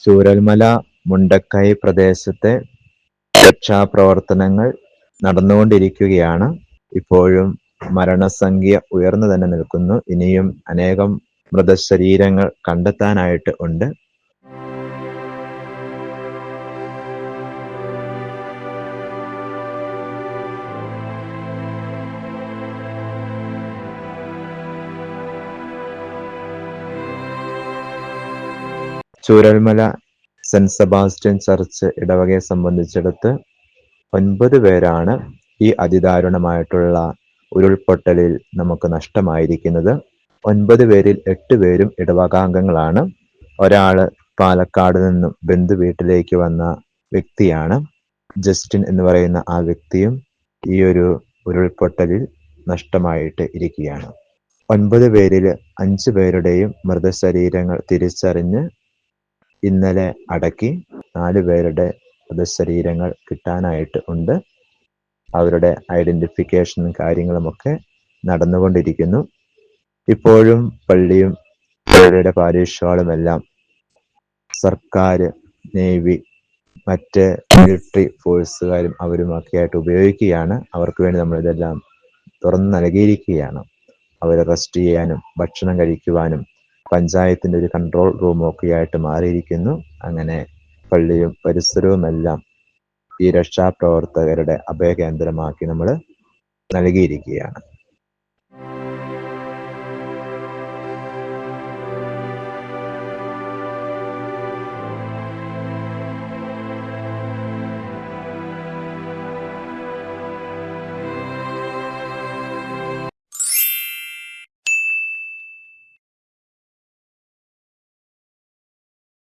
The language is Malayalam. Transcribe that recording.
ചൂരൽമല മുണ്ടക്കൈ പ്രദേശത്തെ രക്ഷാപ്രവർത്തനങ്ങൾ നടന്നുകൊണ്ടിരിക്കുകയാണ്. ഇപ്പോഴും മരണസംഖ്യ ഉയർന്നു തന്നെ നിൽക്കുന്നു. ഇനിയും അനേകം മൃതശരീരങ്ങൾ കണ്ടെത്താനായിട്ട് ഉണ്ട്. ചൂരൽമല സെന്റ് സെബാസ്റ്റ്യൻ ചർച്ച് ഇടവകയെ സംബന്ധിച്ചിടത്ത് 9 പേരാണ് ഈ അതിദാരുണമായിട്ടുള്ള ഉരുൾപൊട്ടലിൽ നമുക്ക് നഷ്ടമായിരിക്കുന്നത്. 9 പേരിൽ 8 പേരും ഇടവകാംഗങ്ങളാണ്. ഒരാള് പാലക്കാട് നിന്നും ബന്ധു വീട്ടിലേക്ക് വന്ന വ്യക്തിയാണ്. ജസ്റ്റിൻ എന്ന് പറയുന്ന ആ വ്യക്തിയും ഈ ഒരു ഉരുൾപൊട്ടലിൽ നഷ്ടമായിട്ട് ഇരിക്കുകയാണ്. 9 പേരിൽ 5 പേരുടെയും മൃതശരീരങ്ങൾ തിരിച്ചറിഞ്ഞ് ഇന്നലെ അടക്കി. 4 പേരുടെ മൃതശരീരങ്ങൾ കിട്ടാനായിട്ട് ഉണ്ട്. അവരുടെ ഐഡന്റിഫിക്കേഷനും കാര്യങ്ങളുമൊക്കെ നടന്നുകൊണ്ടിരിക്കുന്നു. ഇപ്പോഴും പള്ളിയും പള്ളിയുടെ പാരിഷ് ഹാളുമെല്ലാം സർക്കാർ, നേവി, മറ്റ് മിലിറ്ററി ഫോഴ്സുകാരും അവരുമൊക്കെ ആയിട്ട് ഉപയോഗിക്കുകയാണ്. അവർക്ക് വേണ്ടി നമ്മൾ ഇതെല്ലാം തുറന്നു നൽകിയിരിക്കുകയാണ്. അവരെ റെസ്റ്റ് ചെയ്യാനും ഭക്ഷണം കഴിക്കുവാനും പഞ്ചായത്തിന്റെ ഒരു കൺട്രോൾ റൂമൊക്കെ ആയിട്ട് മാറിയിരിക്കുന്നു. അങ്ങനെ പള്ളിയും പരിസരവുമെല്ലാം ഈ രക്ഷാപ്രവർത്തകരുടെ അഭയകേന്ദ്രമാക്കി നമ്മൾ നൽകിയിരിക്കുകയാണ്.